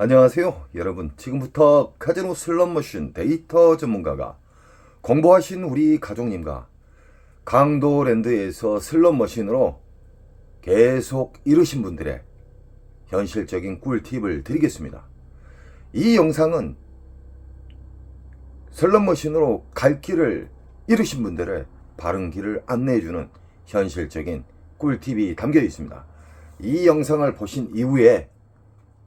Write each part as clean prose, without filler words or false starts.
안녕하세요 여러분. 지금부터 카지노 슬롯머신 데이터 전문가가 공부하신 우리 가족님과 강도랜드에서 슬롯머신으로 계속 이루신 분들의 현실적인 꿀팁을 드리겠습니다. 이 영상은 슬롯머신으로 갈 길을 잃으신 분들의 바른 길을 안내해주는 현실적인 꿀팁이 담겨 있습니다. 이 영상을 보신 이후에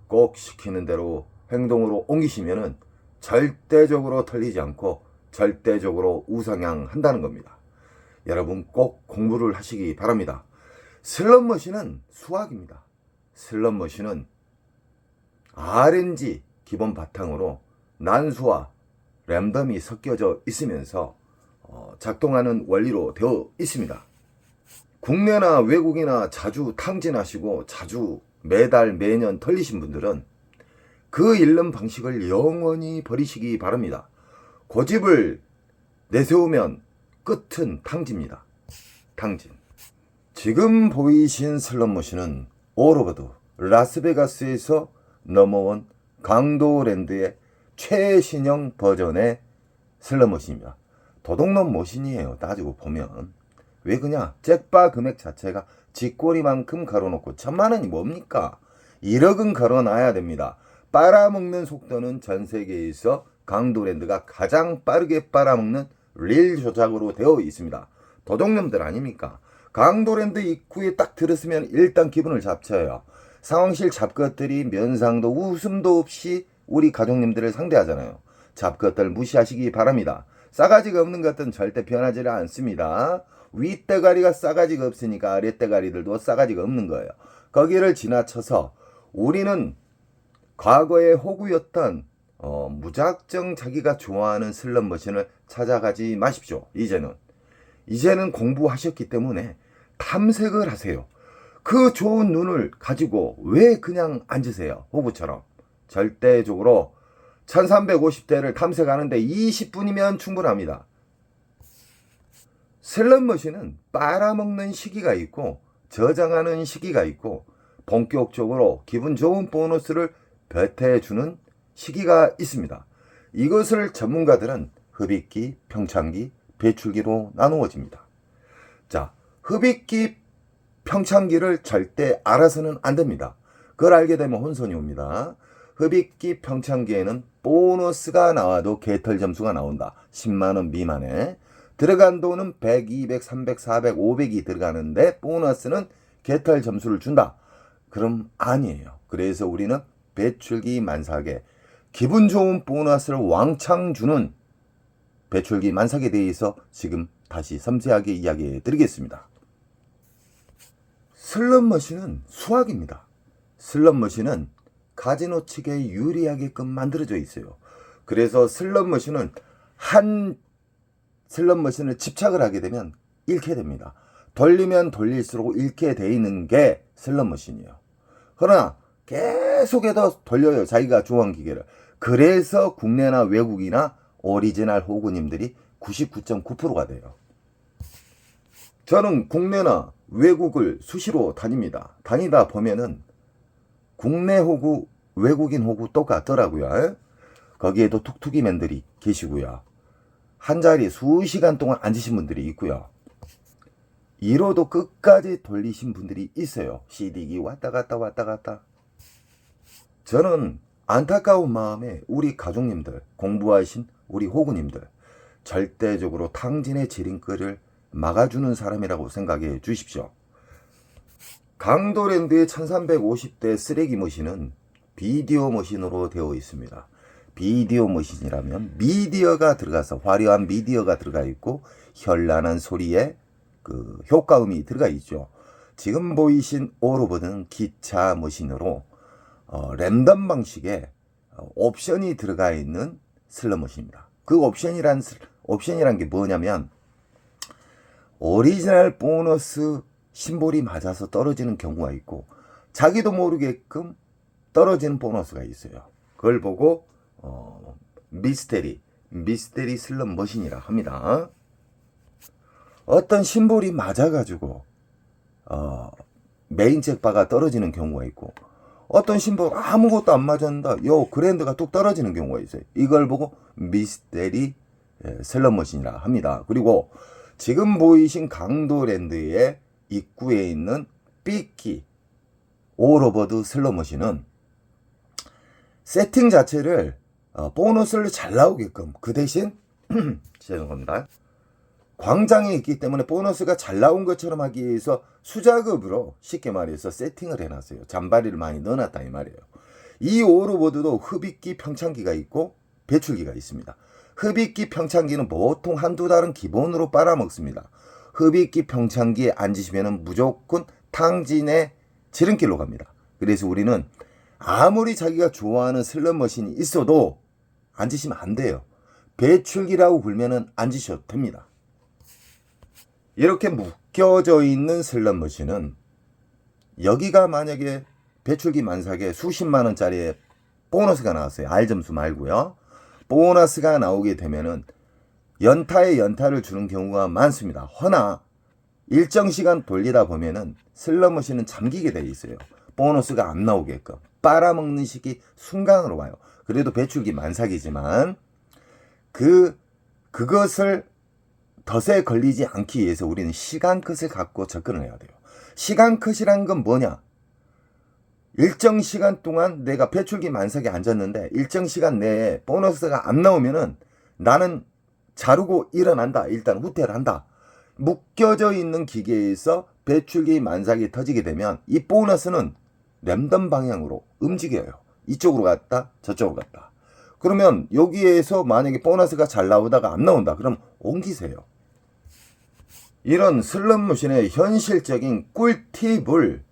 꼭 시키는 대로 행동으로 옮기시면은 절대적으로 털리지 않고 절대적으로 우상향한다는 겁니다. 여러분 꼭 공부를 하시기 바랍니다. 슬롯머신은 수학입니다. 슬롯머신은 RNG 기본 바탕으로 난수와 랜덤이 섞여져 있으면서 작동하는 원리로 되어 있습니다. 국내나 외국이나 자주 탕진하시고 자주 매달 매년 털리신 분들은 그 잃는 방식을 영원히 버리시기 바랍니다. 고집을 내세우면 끝은 탕진입니다. 탕진. 지금 보이신 슬롯머신은 오로버드 라스베가스에서 넘어온 강도랜드의 최신형 버전의 슬롯머신입니다. 도둑놈 머신이에요. 따지고 보면. 왜 그냐? 잭바 금액 자체가 쥐꼬리만큼 걸어놓고 1000만원이 뭡니까? 1억은 걸어놔야 됩니다. 빨아먹는 속도는 전 세계에서 강도랜드가 가장 빠르게 빨아먹는 릴 조작으로 되어 있습니다. 도둑놈들 아닙니까? 강도랜드 입구에 딱 들었으면 일단 기분을 잡쳐요. 상황실 잡것들이 면상도 웃음도 없이 우리 가족님들을 상대하잖아요. 잡것들 무시하시기 바랍니다. 싸가지가 없는 것들은 절대 변하지 않습니다. 윗대가리가 싸가지가 없으니까 아랫대가리들도 싸가지가 없는 거예요. 거기를 지나쳐서 우리는 과거의 호구였던 무작정 자기가 좋아하는 슬롯머신을 찾아가지 마십시오. 이제는 공부하셨기 때문에 탐색을 하세요. 그 좋은 눈을 가지고 왜 그냥 앉으세요? 호구처럼. 절대적으로 1350대를 탐색하는데 20분이면 충분합니다. 슬롯머신은 빨아먹는 시기가 있고 저장하는 시기가 있고 본격적으로 기분 좋은 보너스를 배태해주는 시기가 있습니다. 이것을 전문가들은 흡입기, 평창기, 배출기로 나누어집니다. 자, 흡입기, 평창기를 절대 알아서는 안 됩니다. 그걸 알게 되면 혼선이 옵니다. 흡입기, 평창기에는 보너스가 나와도 개털 점수가 나온다. 10만원 미만에. 들어간 돈은 100, 200, 300, 400, 500이 들어가는데 보너스는 개털 점수를 준다. 그럼 아니에요. 그래서 우리는 배출기 만삭에 기분 좋은 보너스를 왕창 주는 배출기 만삭에 대해서 지금 다시 섬세하게 이야기해 드리겠습니다. 슬롯머신은 수학입니다. 슬롯머신은 카지노 측에 유리하게끔 만들어져 있어요. 그래서 슬롯머신은 한 슬롯머신을 집착을 하게 되면 잃게 됩니다. 돌리면 돌릴수록 잃게 돼 있는 게 슬롯머신이에요. 그러나 계속해서 돌려요. 자기가 좋아하는 기계를. 그래서 국내나 외국이나 오리지널 호구님들이 99.9%가 돼요. 저는 국내나 외국을 수시로 다닙니다. 다니다 보면은 국내 호구, 외국인 호구 똑같더라고요. 거기에도 툭툭이맨들이 계시고요. 한 자리 수시간 동안 앉으신 분들이 있고요. 1호도 끝까지 돌리신 분들이 있어요. CD기 왔다 갔다. 저는 안타까운 마음에 우리 가족님들, 공부하신 우리 호구님들 절대적으로 탕진의 지름길을 막아주는 사람이라고 생각해 주십시오. 강도랜드의 1350대 쓰레기 머신은 비디오 머신으로 되어 있습니다. 비디오 머신이라면 미디어가 들어가서 화려한 미디어가 들어가 있고 현란한 소리에 그 효과음이 들어가 있죠. 지금 보이신 오로버드는 기차 머신으로 랜덤 방식의 옵션이 들어가 있는 슬롯머신입니다. 그 옵션이란 게 뭐냐면 오리지널 보너스 심볼이 맞아서 떨어지는 경우가 있고 자기도 모르게끔 떨어지는 보너스가 있어요. 그걸 보고 미스테리 슬롯머신이라 합니다. 어떤 심볼이 맞아가지고 메인 잭바가 떨어지는 경우가 있고 어떤 신발 아무것도 안 맞았는데 요 그랜드가 뚝 떨어지는 경우가 있어요. 이걸 보고 미스테리 슬롯머신이라 합니다. 그리고 지금 보이신 강도랜드의 입구에 있는 삐끼 오로버드 슬롯머신은 세팅 자체를 보너스를 잘 나오게끔, 그 대신 죄송합니다, 광장에 있기 때문에 보너스가 잘 나온 것처럼 하기 위해서 수작업으로 쉽게 말해서 세팅을 해놨어요. 잔바리를 많이 넣어놨다 이 말이에요. 이 오로보드도 흡입기 평창기가 있고 배출기가 있습니다. 흡입기 평창기는 보통 한두 달은 기본으로 빨아먹습니다. 흡입기 평창기에 앉으시면 무조건 탕진의 지름길로 갑니다. 그래서 우리는 아무리 자기가 좋아하는 슬롯머신이 있어도 앉으시면 안 돼요. 배출기라고 불면은 앉으셔도 됩니다. 이렇게 묶여져 있는 슬롯머신은 여기가 만약에 배출기 만삭에 수십만 원짜리의 보너스가 나왔어요. R점수 말고요. 보너스가 나오게 되면은 연타에 연타를 주는 경우가 많습니다. 허나 일정 시간 돌리다 보면은 슬롯머신은 잠기게 돼 있어요. 보너스가 안 나오게끔 빨아먹는 시기 순간으로 와요. 그래도 배출기 만삭이지만 그것을 덫에 걸리지 않기 위해서 우리는 시간 컷을 갖고 접근을 해야 돼요. 시간 컷이란 건 뭐냐? 일정 시간 동안 내가 배출기 만삭에 앉았는데 일정 시간 내에 보너스가 안 나오면은 나는 자르고 일어난다. 일단 후퇴를 한다. 묶여져 있는 기계에서 배출기 만삭이 터지게 되면 이 보너스는 랜덤 방향으로 움직여요. 이쪽으로 갔다 저쪽으로 갔다. 그러면 여기에서 만약에 보너스가 잘 나오다가 안 나온다. 그럼 옮기세요. 이런 슬롯머신의 현실적인 꿀팁을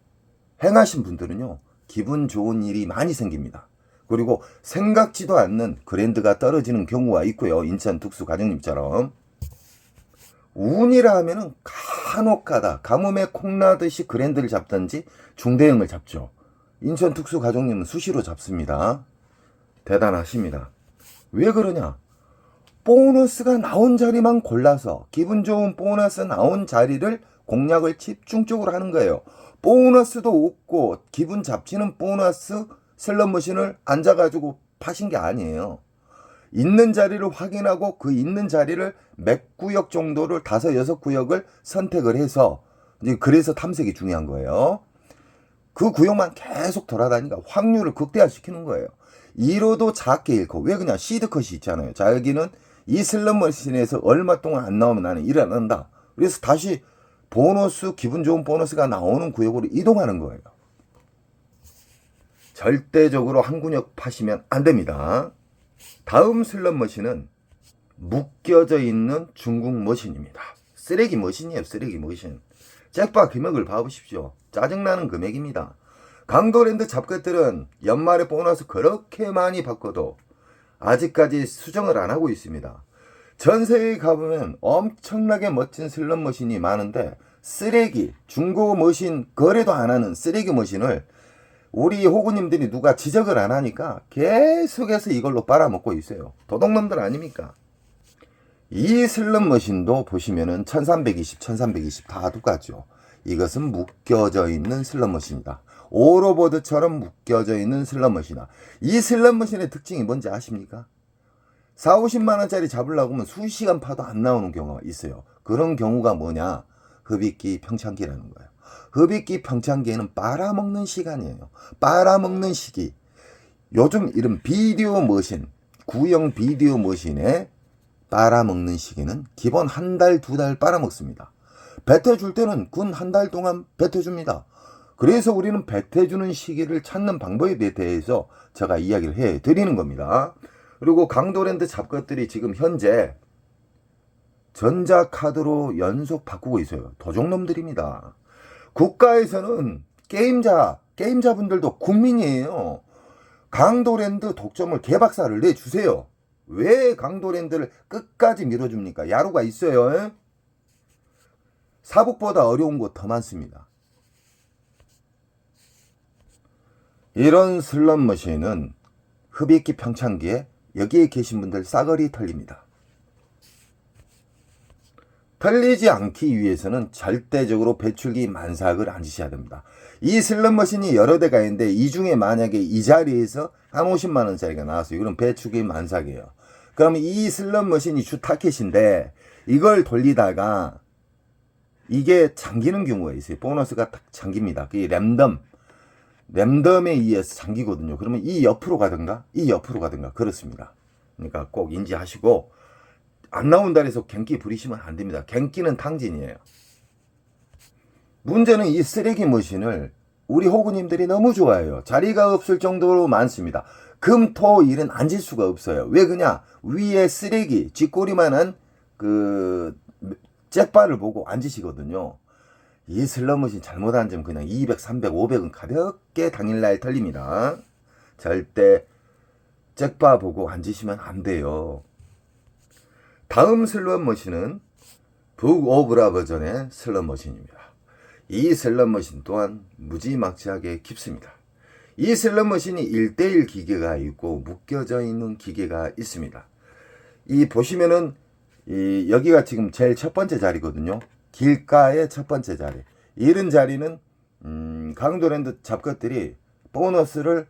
행하신 분들은요, 기분 좋은 일이 많이 생깁니다. 그리고 생각지도 않는 그랜드가 떨어지는 경우가 있고요. 인천 특수 가정님처럼. 운이라 하면은 간혹가다 가뭄에 콩나듯이 그랜드를 잡든지 중대형을 잡죠. 인천 특수 가정님은 수시로 잡습니다. 대단하십니다. 왜 그러냐? 보너스가 나온 자리만 골라서 기분 좋은 보너스 나온 자리를 공략을 집중적으로 하는 거예요. 보너스도 없고 기분 잡치는 보너스 슬롯머신을 앉아가지고 파신 게 아니에요. 있는 자리를 확인하고 그 있는 자리를 몇 구역 정도를 5, 6구역을 선택을 해서, 그래서 탐색이 중요한 거예요. 그 구역만 계속 돌아다니니까 확률을 극대화시키는 거예요. 1호도 작게 잃고, 왜 그냥 시드컷이 있잖아요. 자, 여기는 이 슬롯머신에서 얼마 동안 안 나오면 나는 일어난다. 그래서 다시 보너스, 기분 좋은 보너스가 나오는 구역으로 이동하는 거예요. 절대적으로 한 구역 파시면 안 됩니다. 다음 슬롯머신은 묶여져 있는 중국 머신입니다. 쓰레기 머신이에요. 쓰레기 머신. 잭팟 금액을 봐보십시오. 짜증나는 금액입니다. 강도랜드 잡것들은 연말에 보너스 그렇게 많이 받고도 아직까지 수정을 안 하고 있습니다. 전세에 가보면 엄청나게 멋진 슬롯머신이 많은데 쓰레기, 중고 머신 거래도 안 하는 쓰레기 머신을 우리 호구님들이 누가 지적을 안 하니까 계속해서 이걸로 빨아먹고 있어요. 도둑놈들 아닙니까? 이 슬롯머신도 보시면은 1320, 1320 다 똑같죠. 이것은 묶여져 있는 슬롯머신이다. 오로보드처럼 묶여져 있는 슬롯머신이다. 이 슬롯머신의 특징이 뭔지 아십니까? 4, 50만 원짜리 잡으려고 하면 수시간 파도 안 나오는 경우가 있어요. 그런 경우가 뭐냐? 흡입기 평창기라는 거예요. 흡입기 평창기에는 빨아먹는 시간이에요. 빨아먹는 시기. 요즘 이런 비디오 머신, 구형 비디오 머신에 빨아먹는 시기는 기본 한 달, 2달 빨아먹습니다. 뱉어줄 때는 군 한 달 동안 뱉어줍니다. 그래서 우리는 뱉어주는 시기를 찾는 방법에 대해서 제가 이야기를 해드리는 겁니다. 그리고 강도랜드 잡것들이 지금 현재 전자카드로 연속 바꾸고 있어요. 도둑놈들입니다. 국가에서는 게임자분들도 국민이에요. 강도랜드 독점을 개박살을 내주세요. 왜 강도랜드를 끝까지 밀어줍니까? 야루가 있어요. 사북보다 어려운 곳 더 많습니다. 이런 슬롯머신은 흡입기 평창기에 여기에 계신 분들 싸그리 털립니다. 털리지 않기 위해서는 절대적으로 배출기 만삭을 앉으셔야 됩니다. 이 슬롯머신이 여러 대가 있는데 이 중에 만약에 이 자리에서 한 50만 원짜리가 나왔어요. 이건 배출기 만삭이에요. 그러면 이 슬롯머신이 주 타켓인데 이걸 돌리다가 이게 잠기는 경우가 있어요. 보너스가 딱 잠깁니다. 그게 랜덤에 의해서 잠기거든요. 그러면 이 옆으로 가든가 이 옆으로 가든가 그렇습니다. 그러니까 꼭 인지하시고 안 나온다 해서 갱기 부리시면 안 됩니다. 갱기는 탕진이에요. 문제는 이 쓰레기 머신을 우리 호구님들이 너무 좋아해요. 자리가 없을 정도로 많습니다. 금, 토, 일은 앉을 수가 없어요. 왜 그냐? 위에 쓰레기, 쥐꼬리만한 그 잭바를 보고 앉으시거든요. 이 슬롯머신 잘못 앉으면 그냥 200, 300, 500은 가볍게 당일날 털립니다. 절대 잭바 보고 앉으시면 안 돼요. 다음 슬롯머신은 북오브라 버전의 슬롯머신입니다. 이 슬롯머신 또한 무지막지하게 깊습니다. 이 슬롯머신이 1대1 기계가 있고 묶여져 있는 기계가 있습니다. 이 보시면은 여기가 지금 제일 첫 번째 자리거든요. 길가의 첫 번째 자리. 이런 자리는 강도랜드 잡것들이 보너스를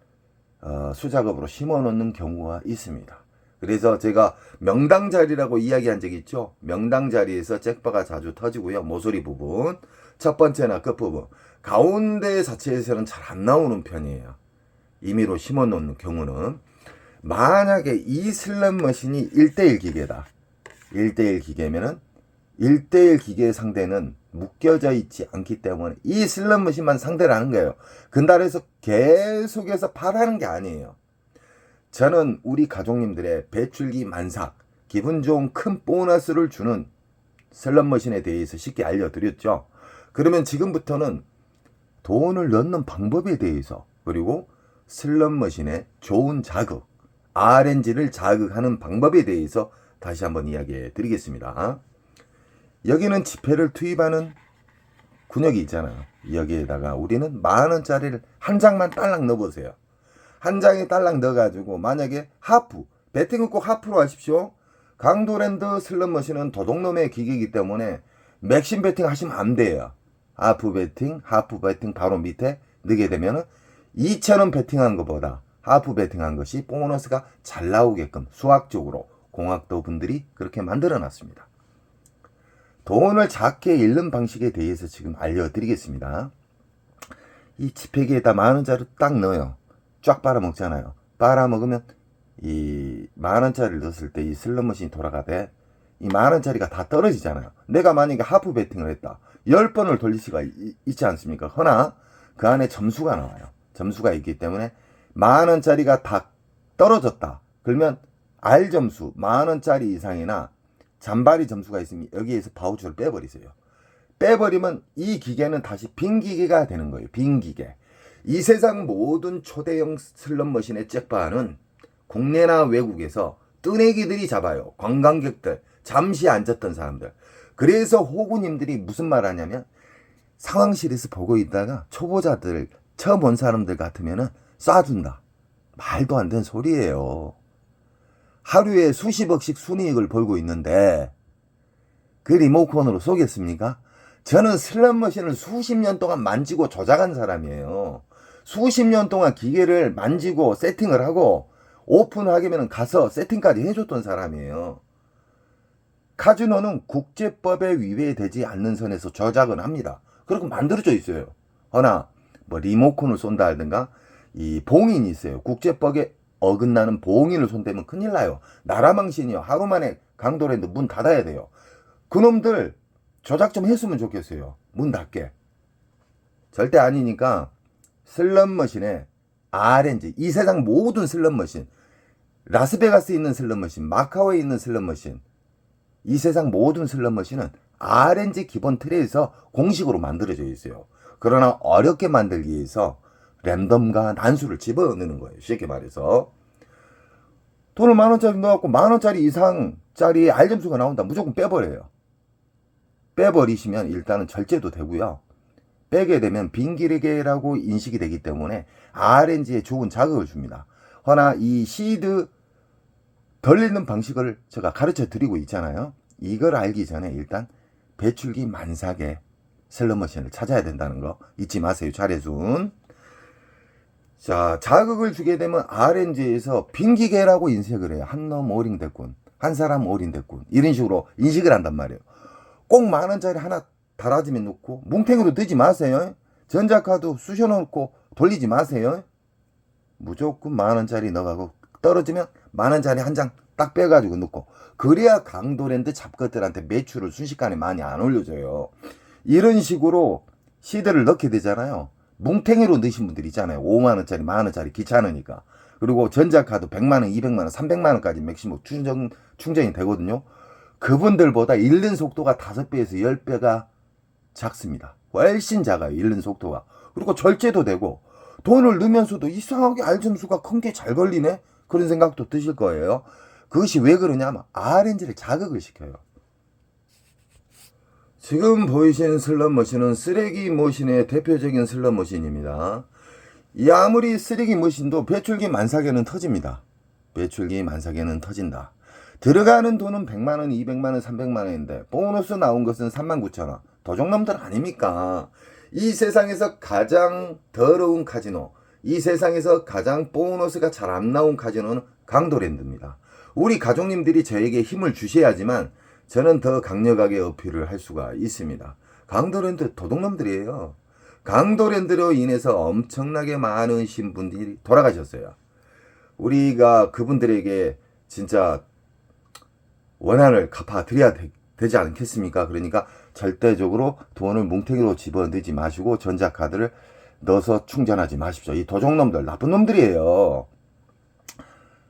수작업으로 심어 놓는 경우가 있습니다. 그래서 제가 명당 자리라고 이야기한 적이 있죠. 명당 자리에서 잭바가 자주 터지고요. 모서리 부분, 첫 번째나 끝부분, 가운데 자체에서는 잘 안 나오는 편이에요. 임의로 심어 놓는 경우는. 만약에 이 슬롯머신이 1대1 기계다. 1대1 기계면은 1대1 기계의 상대는 묶여져 있지 않기 때문에 이 슬롯머신만 상대를 하는 거예요. 근달에서 계속해서 팔하는 게 아니에요. 저는 우리 가족님들의 배출기 만삭, 기분 좋은 큰 보너스를 주는 슬롯머신에 대해서 쉽게 알려드렸죠. 그러면 지금부터는 돈을 넣는 방법에 대해서, 그리고 슬롯머신의 좋은 자극, RNG를 자극하는 방법에 대해서 다시 한번 이야기해 드리겠습니다. 여기는 지폐를 투입하는 군역이 있잖아요. 여기에다가 우리는 10,000원짜리를 한 장만 딸랑 넣어보세요. 한 장에 딸랑 넣어가지고 만약에 하프, 배팅은 꼭 하프로 하십시오. 강도랜드 슬롯머신은 도둑놈의 기계이기 때문에 맥심 배팅 하시면 안 돼요. 하프 배팅 바로 밑에 넣게 되면 2,000원 배팅한 것보다 하프 배팅한 것이 보너스가 잘 나오게끔 수학적으로 공학도 분들이 그렇게 만들어 놨습니다. 돈을 작게 잃는 방식에 대해서 지금 알려드리겠습니다. 이 지폐기에다 10,000원짜리 딱 넣어요. 쫙 빨아먹잖아요. 빨아먹으면 이 10,000원짜리를 넣었을 때 이 슬롯머신이 돌아가되 이 10,000원짜리가 다 떨어지잖아요. 내가 만약에 하프 배팅을 했다. 10번을 돌릴 수가 있지 않습니까? 허나 그 안에 점수가 나와요. 점수가 있기 때문에 10,000원짜리가 다 떨어졌다. 그러면 R 점수 10,000원짜리 이상이나 잔바리 점수가 있으면 여기에서 바우처를 빼버리세요. 빼버리면 이 기계는 다시 빈 기계가 되는 거예요. 빈 기계. 이 세상 모든 초대형 슬롯머신의 잭바는 국내나 외국에서 뜨내기들이 잡아요. 관광객들, 잠시 앉았던 사람들. 그래서 호구님들이 무슨 말 하냐면 상황실에서 보고 있다가 초보자들, 처음 온 사람들 같으면 쏴준다. 말도 안 되는 소리예요. 하루에 수십억씩 순이익을 벌고 있는데 그 리모컨으로 쏘겠습니까? 저는 슬롯머신을 수십 년 동안 만지고 조작한 사람이에요. 수십 년 동안 기계를 만지고 세팅을 하고 오픈하기면 가서 세팅까지 해줬던 사람이에요. 카지노는 국제법에 위배되지 않는 선에서 조작은 합니다. 그렇게 만들어져 있어요. 허나 뭐 리모컨을 쏜다 하든가 이 봉인이 있어요. 국제법에 어긋나는 봉인을 손대면 큰일 나요. 나라망신이요. 하루 만에 강도랜드 문 닫아야 돼요. 그놈들 조작 좀 했으면 좋겠어요. 문 닫게. 절대 아니니까 슬롯머신에 RNG, 이 세상 모든 슬롯머신, 라스베가스에 있는 슬롯머신, 마카오에 있는 슬롯머신, 이 세상 모든 슬롯머신은 RNG 기본 틀에서 공식으로 만들어져 있어요. 그러나 어렵게 만들기 위해서 랜덤과 난수를 집어넣는 거예요. 쉽게 말해서. 돈을 10,000원짜리 넣어갖고 10,000원짜리 이상짜리 R점수가 나온다. 무조건 빼버려요. 빼버리시면 일단은 절제도 되고요. 빼게 되면 빈기계라고 인식이 되기 때문에 RNG에 좋은 자극을 줍니다. 허나 이 시드 덜리는 방식을 제가 가르쳐 드리고 있잖아요. 이걸 알기 전에 일단 배출기 만삭의 슬롯머신을 찾아야 된다는 거 잊지 마세요. 차례순. 자, 자극을 주게 되면 RNG에서 빙기계라고 인식을 해요. 한 놈 올인됐군, 한 사람 올인됐군, 이런 식으로 인식을 한단 말이에요. 꼭 10,000원짜리 하나 달아지면 놓고 뭉탱이로 넣지 마세요. 전자카드 쑤셔 놓고 돌리지 마세요. 무조건 10,000원짜리 넣어가고 떨어지면 10,000원짜리 한 장 딱 빼가지고 넣고, 그래야 강도랜드 잡것들한테 매출을 순식간에 많이 안 올려줘요. 이런 식으로 시드를 넣게 되잖아요. 뭉탱이로 넣으신 분들 있잖아요. 50,000원짜리 10,000원짜리 귀찮으니까. 그리고 전자카드 100만원 200만원 300만원까지 맥시멈 충전이 되거든요. 그분들보다 잃는 속도가 5배에서 10배가 작습니다. 훨씬 작아요, 잃는 속도가. 그리고 절제도 되고, 돈을 넣으면서도 이상하게 알점수가 큰 게 잘 걸리네? 그런 생각도 드실 거예요. 그것이 왜 그러냐면 RNG를 자극을 시켜요. 지금 보이시는 슬롯머신은 쓰레기 머신의 대표적인 슬롯머신입니다. 이 아무리 쓰레기 머신도 배출기 만삭에는 터집니다. 배출기 만삭에는 터진다. 들어가는 돈은 100만원, 200만원, 300만원인데 보너스 나온 것은 39,000원. 도적놈들 아닙니까? 이 세상에서 가장 더러운 카지노, 이 세상에서 가장 보너스가 잘 안 나온 카지노는 강도랜드입니다. 우리 가족님들이 저에게 힘을 주셔야지만 저는 더 강력하게 어필을 할 수가 있습니다. 강도랜드 도둑놈들이에요. 강도랜드로 인해서 엄청나게 많은 신분들이 돌아가셨어요. 우리가 그분들에게 진짜 원한을 갚아드려야 되지 않겠습니까? 그러니까 절대적으로 돈을 뭉탱이로 집어넣지 마시고 전자카드를 넣어서 충전하지 마십시오. 이 도적놈들 나쁜 놈들이에요.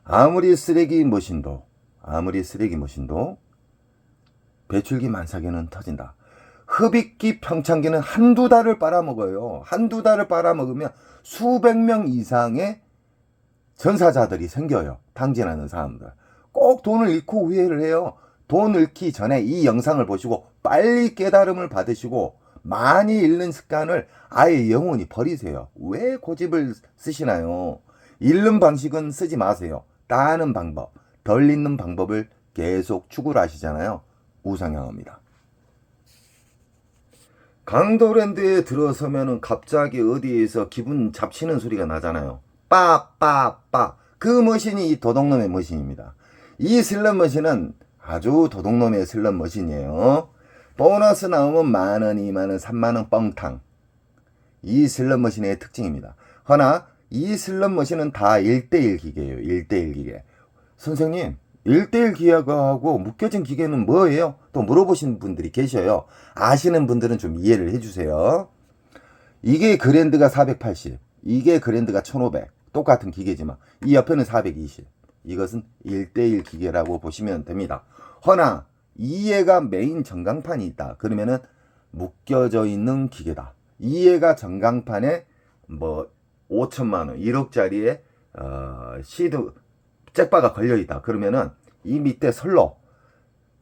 아무리 쓰레기 머신도 배출기 만삭에는 터진다. 흡입기 평창기는 한두 달을 빨아먹어요. 한두 달을 빨아먹으면 수백 명 이상의 전사자들이 생겨요. 당진하는 사람들. 꼭 돈을 잃고 후회를 해요. 돈 잃기 전에 이 영상을 보시고 빨리 깨달음을 받으시고 많이 잃는 습관을 아예 영원히 버리세요. 왜 고집을 쓰시나요? 잃는 방식은 쓰지 마세요. 따는 방법, 덜 잃는 방법을 계속 추구를 하시잖아요. 우상향합니다. 강도랜드에 들어서면은 갑자기 어디에서 기분 잡치는 소리가 나잖아요. 빠빠빠. 그 머신이 이 도둑놈의 머신입니다. 이 슬롯머신은 아주 도둑놈의 슬롯머신이에요. 보너스 나오면 10,000원, 20,000원, 30,000원 뻥탕. 이 슬롯머신의 특징입니다. 허나 이 슬롯머신은 다 1:1 기계예요. 1:1 기계. 선생님, 1:1 기계하고 묶여진 기계는 뭐예요? 또 물어보시는 분들이 계셔요. 아시는 분들은 좀 이해를 해주세요. 이게 그랜드가 480, 이게 그랜드가 1500. 똑같은 기계지만 이 옆에는 420. 이것은 1:1 기계라고 보시면 됩니다. 허나 이해가 메인 전광판이 있다. 그러면은 묶여져 있는 기계다. 이해가 전광판에 뭐 5천만원, 1억짜리의 시드 잭바가 걸려있다. 그러면은 이 밑에 선로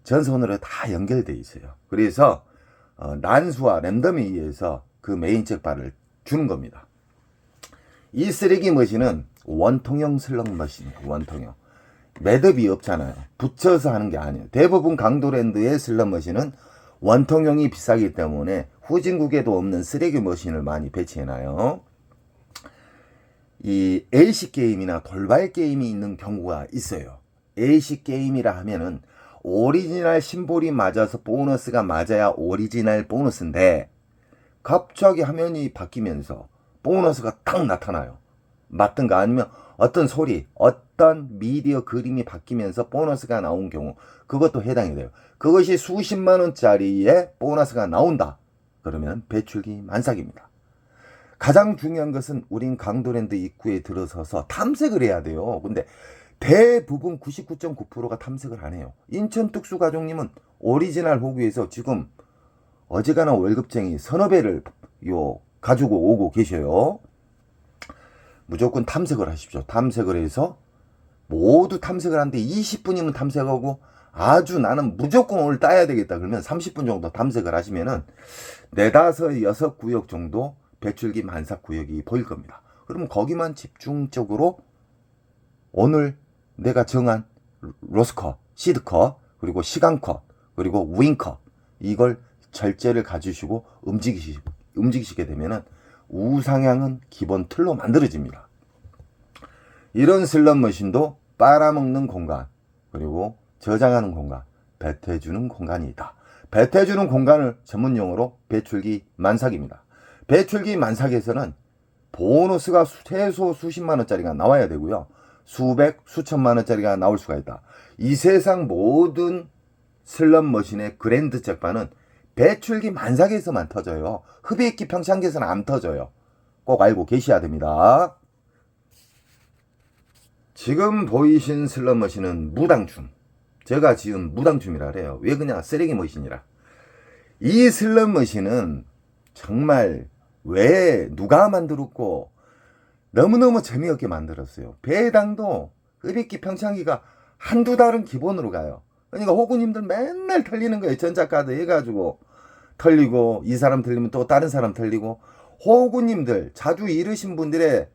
전선으로 다 연결되어 있어요. 그래서 난수와 랜덤에 의해서 그 메인 잭바를 주는 겁니다. 이 쓰레기 머신은 원통형 슬롯 머신이에요. 원통형. 매듭이 없잖아요. 붙여서 하는 게 아니에요. 대부분 강도랜드의 슬롯 머신은 원통형이 비싸기 때문에 후진국에도 없는 쓰레기 머신을 많이 배치해놔요. 이 AC 게임이나 돌발 게임이 있는 경우가 있어요. AC 게임이라 하면은 오리지널 심볼이 맞아서 보너스가 맞아야 오리지널 보너스인데 갑자기 화면이 바뀌면서 보너스가 딱 나타나요. 맞든가 아니면 어떤 소리, 어떤 미디어 그림이 바뀌면서 보너스가 나온 경우, 그것도 해당이 돼요. 그것이 수십만 원짜리의 보너스가 나온다. 그러면 배출기 만삭입니다. 가장 중요한 것은 우린 강도랜드 입구에 들어서서 탐색을 해야 돼요. 근데 대부분 99.9%가 탐색을 안 해요. 인천특수가족님은 오리지널 호구에서 지금 어지간한 월급쟁이 서너 배를 가지고 오고 계셔요. 무조건 탐색을 하십시오. 탐색을 해서 모두 탐색을 하는데 20분이면 탐색하고 아주 나는 무조건 오늘 따야 되겠다 그러면 30분 정도 탐색을 하시면은 4, 5, 6 구역 정도 배출기 만삭 구역이 보일 겁니다. 그러면 거기만 집중적으로 오늘 내가 정한 로스컷, 시드컷, 그리고 시간컷, 그리고 윙컷 이걸 절제를 가지시고 움직이시게 되면은 우상향은 기본 틀로 만들어집니다. 이런 슬롯머신도 빨아먹는 공간, 그리고 저장하는 공간, 배태해주는 공간이 있다. 배태해주는 공간을 전문용어로 배출기 만삭입니다. 배출기 만삭에서는 보너스가 최소 수십만 원짜리가 나와야 되고요. 수백, 수천만 원짜리가 나올 수가 있다. 이 세상 모든 슬롯머신의 그랜드 잭팟은 배출기 만삭에서만 터져요. 흡입기 평창기에서는 안 터져요. 꼭 알고 계셔야 됩니다. 지금 보이신 슬롯머신은 무당춤. 제가 지은 무당춤이라 그래요. 왜 그냥 쓰레기 머신이라. 이 슬롯머신은 정말 왜 누가 만들었고 너무너무 재미없게 만들었어요. 배당도 흡입기 평창기가 한두 달은 기본으로 가요. 그러니까 호구님들 맨날 털리는 거예요. 전자카드 해가지고 털리고, 이 사람 털리면 또 다른 사람 털리고. 호구님들 자주 잃으신 분들의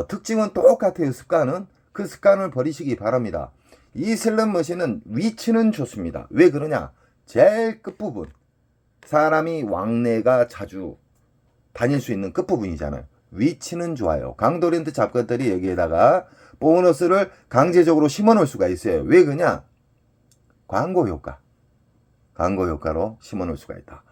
특징은 똑같아요. 습관은. 그 습관을 버리시기 바랍니다. 이 슬롯머신은 위치는 좋습니다. 왜 그러냐, 제일 끝부분, 사람이 왕래가 자주 다닐 수 있는 끝부분이잖아요. 위치는 좋아요. 강도랜드 잡것들이 여기에다가 보너스를 강제적으로 심어놓을 수가 있어요. 왜 그러냐, 광고 효과로 심어놓을 수가 있다.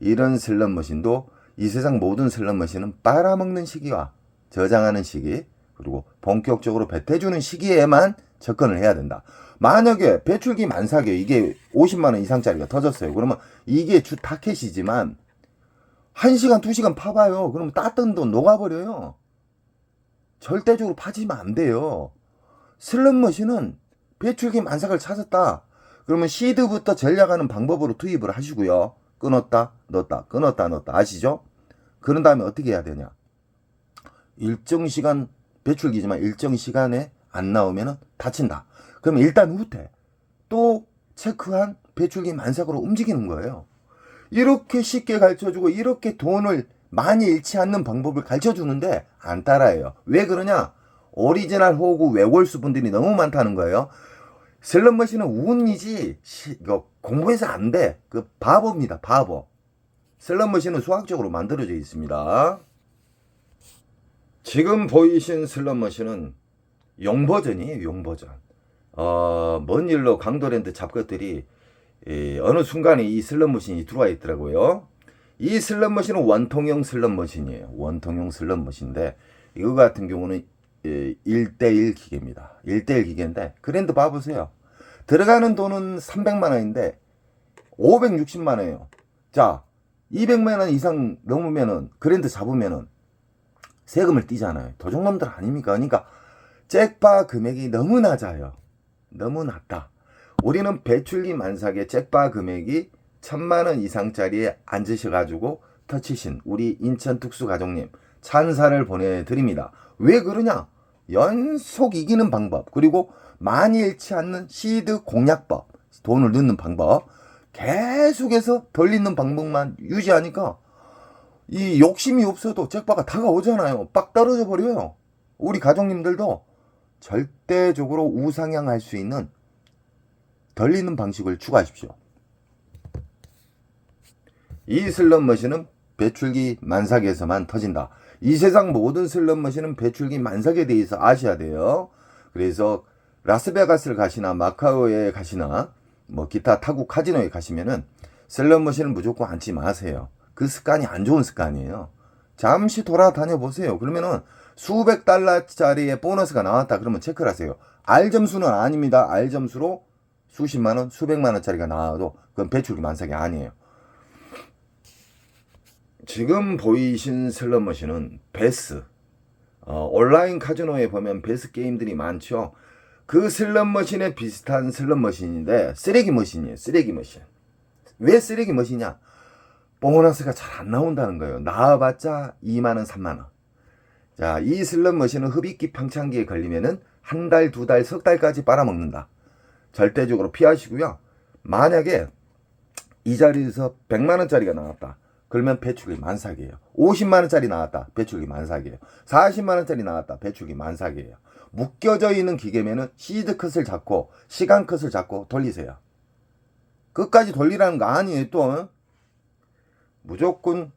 이런 슬롯머신도 이 세상 모든 슬롯머신은 빨아먹는 시기와 저장하는 시기, 그리고 본격적으로 배태주는 시기에만 접근을 해야 된다. 만약에 배출기 만삭에 이게 50만원 이상짜리가 터졌어요. 그러면 이게 주 타켓이지만 1시간 2시간 파봐요. 그러면 땄던 돈 녹아버려요. 절대적으로 파지면 안 돼요. 슬롯머신은 배출기 만삭을 찾았다. 그러면 시드부터 전략하는 방법으로 투입을 하시고요. 끊었다 넣었다, 끊었다 넣었다, 아시죠? 그런 다음에 어떻게 해야 되냐, 일정 시간 배출기지만 일정 시간에 안 나오면 다친다. 그러면 일단 후퇴, 또 체크한 배출기 만삭으로 움직이는 거예요. 이렇게 쉽게 가르쳐주고 이렇게 돈을 많이 잃지 않는 방법을 가르쳐주는데 안 따라해요. 왜 그러냐, 오리지널 호구 외골수 분들이 너무 많다는 거예요. 슬롯머신은 운이지 이거 공부해서 안 돼. 그 바보입니다. 바보. 슬롯머신은 수학적으로 만들어져 있습니다. 지금 보이신 슬롯머신은 용버전이에요. 용버전. 먼 일로 강도랜드 잡것들이 어느 순간에 이 슬롯머신이 들어와 있더라고요. 이 슬롯머신은 원통형 슬롯머신이에요. 원통형 슬롯머신인데 이거 같은 경우는 1대1 기계입니다. 1대1 기계인데 그랜드 봐보세요. 들어가는 돈은 300만원인데 560만원이에요. 자, 200만원 이상 넘으면은 그랜드 잡으면은 세금을 떼잖아요. 도둑놈들 아닙니까? 그러니까 잭바 금액이 너무 낮아요. 너무 낮다. 우리는 배출기 만삭의 잭바 금액이 1000만원 이상짜리에 앉으셔가지고 터치신 우리 인천 특수가족님 찬사를 보내드립니다. 왜 그러냐, 연속 이기는 방법, 그리고 많이 잃지 않는 시드 공략법, 돈을 넣는 방법, 계속해서 덜 잃는 방법만 유지하니까 이 욕심이 없어도 잭바가 다가오잖아요. 빡 떨어져 버려요. 우리 가족님들도 절대적으로 우상향할 수 있는 덜 잃는 방식을 추가하십시오. 이 슬롯머신은 배출기 만삭에서만 터진다. 이 세상 모든 슬롯머신은 배출기 만삭에 대해서 아셔야 돼요. 그래서 라스베가스를 가시나 마카오에 가시나 뭐 기타 타국 카지노에 가시면은 슬롯머신을 무조건 앉지 마세요. 그 습관이 안 좋은 습관이에요. 잠시 돌아다녀 보세요. 그러면은 수백 달러짜리의 보너스가 나왔다 그러면 체크를 하세요. R 점수는 아닙니다. R 점수로 수십만원, 수백만원짜리가 나와도 그건 배출기 만삭이 아니에요. 지금 보이신 슬롯머신은 베스, 온라인 카지노에 보면 베스 게임들이 많죠. 그 슬롯머신에 비슷한 슬롯머신인데 쓰레기 머신이에요. 쓰레기 머신. 왜 쓰레기 머신이냐, 보너스가 잘 안 나온다는 거예요. 나와봤자 2만원, 3만원. 자, 이 슬롯머신은 흡입기 평창기에 걸리면은 한 달, 두 달, 석 달까지 빨아먹는다. 절대적으로 피하시고요. 만약에 이 자리에서 100만원짜리가 나왔다. 그러면 배출기 만삭이에요. 50만원짜리 나왔다. 배출기 만삭이에요. 40만원짜리 나왔다. 배출기 만삭이에요. 묶여져 있는 기계면은 시드 컷을 잡고 시간 컷을 잡고 돌리세요. 끝까지 돌리라는 거 아니에요. 또 무조건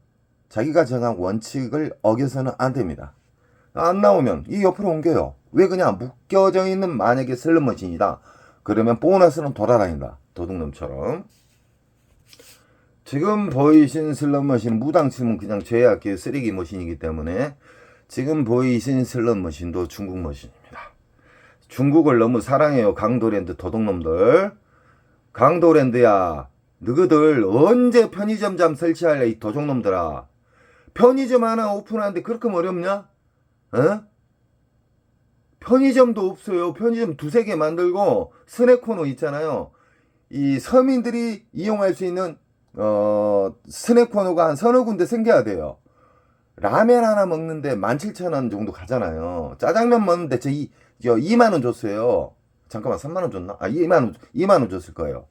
자기가 정한 원칙을 어겨서는 안 됩니다. 안 나오면 이 옆으로 옮겨요. 왜 그냥 묶여져 있는 만약에 슬롯머신이다. 그러면 보너스는 돌아다닌다. 도둑놈처럼. 지금 보이신 슬롯머신은 무당 치면 그냥 죄악기의 쓰레기 머신이기 때문에 지금 보이신 슬롯머신도 중국 머신입니다. 중국을 너무 사랑해요. 강도랜드 도둑놈들. 강도랜드야, 너희들 언제 편의점 잠 설치할래 이 도둑놈들아. 편의점 하나 오픈하는데 그렇게 어렵냐? 어? 편의점도 없어요. 편의점 두세 개 만들고 스낵 코너 있잖아요. 이 서민들이 이용할 수 있는 스낵 코너가 한 서너 군데 생겨야 돼요. 라면 하나 먹는데 17,000원 정도 가잖아요. 짜장면 먹는데 저 2만원 줬어요. 잠깐만, 3만원 줬나? 2만원 줬을 거예요.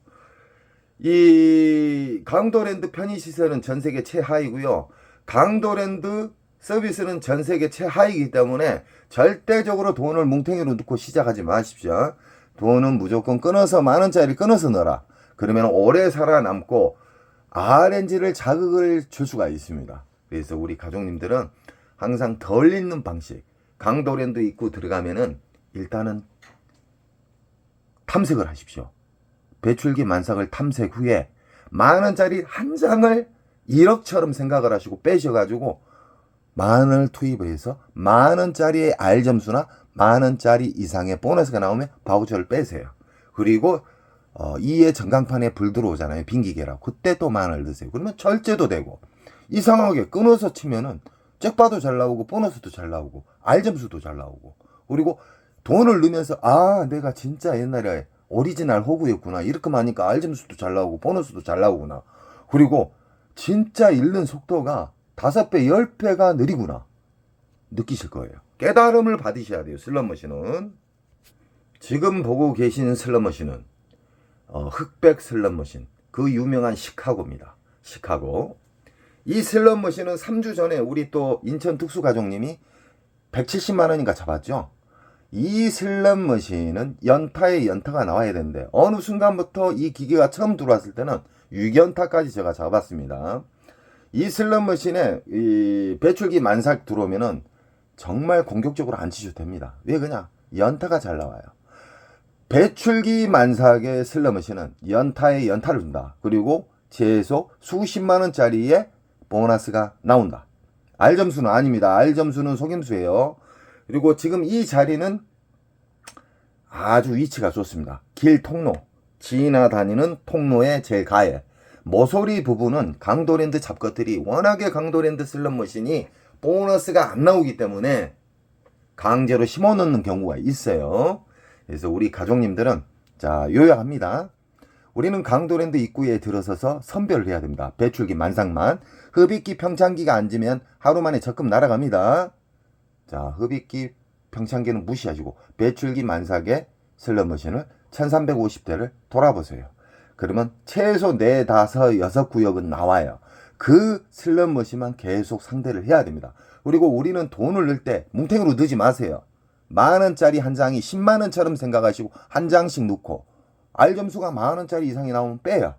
이 강도랜드 편의시설은 전세계 최하이고요. 강도랜드 서비스는 전세계 최하이기 때문에 절대적으로 돈을 뭉탱이로 넣고 시작하지 마십시오. 돈은 무조건 끊어서 만원짜리 끊어서 넣어라. 그러면 오래 살아남고 RNG를 자극을 줄 수가 있습니다. 그래서 우리 가족님들은 항상 덜 있는 방식, 강도랜드 입구 들어가면은 일단은 탐색을 하십시오. 배출기 만삭을 탐색 후에 만원짜리 한 장을 1억처럼 생각을 하시고 빼셔가지고 만원을 투입해서 만원짜리의 R점수나 만원짜리 이상의 보너스가 나오면 바우처를 빼세요. 그리고 2의 전광판에 불 들어오잖아요. 빈기계라. 그때 또 만원을 넣으세요. 그러면 절제도 되고, 이상하게 끊어서 치면은 잭바도 잘 나오고 보너스도 잘 나오고 R점수도 잘 나오고, 그리고 돈을 넣으면서 내가 진짜 옛날에 오리지널 호구였구나. 이렇게 하니까 R점수도 잘 나오고 보너스도 잘 나오구나. 그리고 진짜 읽는 속도가 5배, 10배가 느리구나. 느끼실 거예요. 깨달음을 받으셔야 돼요. 슬롯머신은. 지금 보고 계신 슬롯머신은 흑백 슬롯머신. 그 유명한 시카고입니다. 시카고. 이 슬롯머신은 3주 전에 우리 또 인천 특수가족님이 170만 원인가 잡았죠. 이 슬롯머신은 연타에 연타가 나와야 되는데 어느 순간부터 이 기계가 처음 들어왔을 때는 6연타까지 제가 잡았습니다. 이 슬롯머신에 이 배출기 만삭 들어오면은 정말 공격적으로 안 치셔도 됩니다. 왜 그냥 연타가 잘 나와요. 배출기 만삭의 슬롯머신은 연타에 연타를 준다. 그리고 최소 수십만 원짜리의 보너스가 나온다. R점수는 아닙니다. R점수는 속임수예요. 그리고 지금 이 자리는 아주 위치가 좋습니다. 길 통로, 지나다니는 통로의 제일 가에 모서리 부분은 강도랜드 잡것들이 워낙에 강도랜드 슬롯머신이 보너스가 안 나오기 때문에 강제로 심어넣는 경우가 있어요. 그래서 우리 가족님들은 자, 요약합니다. 우리는 강도랜드 입구에 들어서서 선별을 해야 됩니다. 배출기 만삭만. 흡입기 평창기가 앉으면 하루 만에 적금 날아갑니다. 자, 흡입기 평창기는 무시하시고 배출기 만삭의 슬롯머신을 1350대를 돌아보세요. 그러면 최소 4, 5, 6구역은 나와요. 그 슬롯머신만 계속 상대를 해야 됩니다. 그리고 우리는 돈을 넣을 때 뭉탱이로 넣지 마세요. 만원짜리 한 장이 10만원처럼 생각하시고 한 장씩 넣고 R점수가 만원짜리 이상이 나오면 빼요.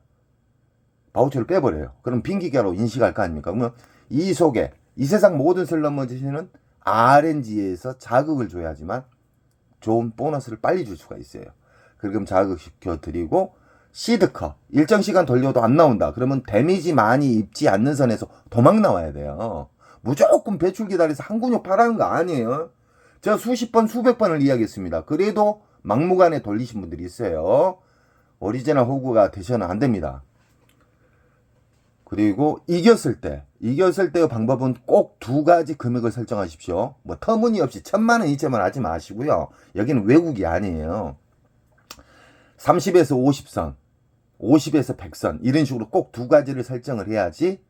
바우처를 빼버려요. 그럼 빈기계로 인식할 거 아닙니까? 그러면 이 속에 이 세상 모든 슬롯머신은 RNG에서 자극을 줘야지만 좋은 보너스를 빨리 줄 수가 있어요. 그럼 자극시켜 드리고 시드컷 일정 시간 돌려도 안 나온다. 그러면 데미지 많이 입지 않는 선에서 도망 나와야 돼요. 무조건 배출기 달에서 한 근육 파라는 거 아니에요. 제가 수십 번 수백 번을 이야기했습니다. 그래도 막무가내 돌리신 분들이 있어요. 오리지널 호구가 되셔는 안 됩니다. 그리고 이겼을 때의 방법은 꼭 2가지 금액을 설정하십시오. 뭐 터무니없이 1000만 원, 2천만 원 하지 마시고요. 여기는 외국이 아니에요. 30에서 50선, 50에서 100선 이런 식으로 꼭 2가지를 설정을 해야지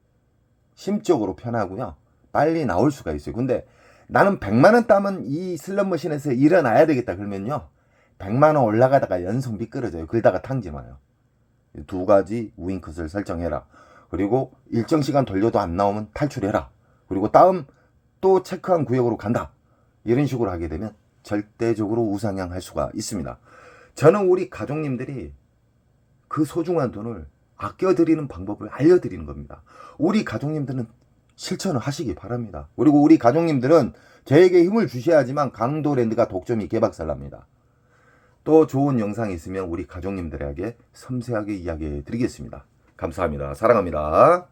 심적으로 편하고요. 빨리 나올 수가 있어요. 근데 나는 100만 원 따면 이 슬롯머신에서 일어나야 되겠다 그러면요. 100만 원 올라가다가 연속 미끄러져요. 그러다가 탕진와요. 2가지 우윙컷을 설정해라. 그리고 일정 시간 돌려도 안 나오면 탈출해라. 그리고 다음 또 체크한 구역으로 간다. 이런 식으로 하게 되면 절대적으로 우상향할 수가 있습니다. 저는 우리 가족님들이 그 소중한 돈을 아껴드리는 방법을 알려드리는 겁니다. 우리 가족님들은 실천을 하시기 바랍니다. 그리고 우리 가족님들은 저에게 힘을 주셔야지만 강도랜드가 독점이 개박살납니다. 또 좋은 영상이 있으면 우리 가족님들에게 섬세하게 이야기해 드리겠습니다. 감사합니다. 사랑합니다.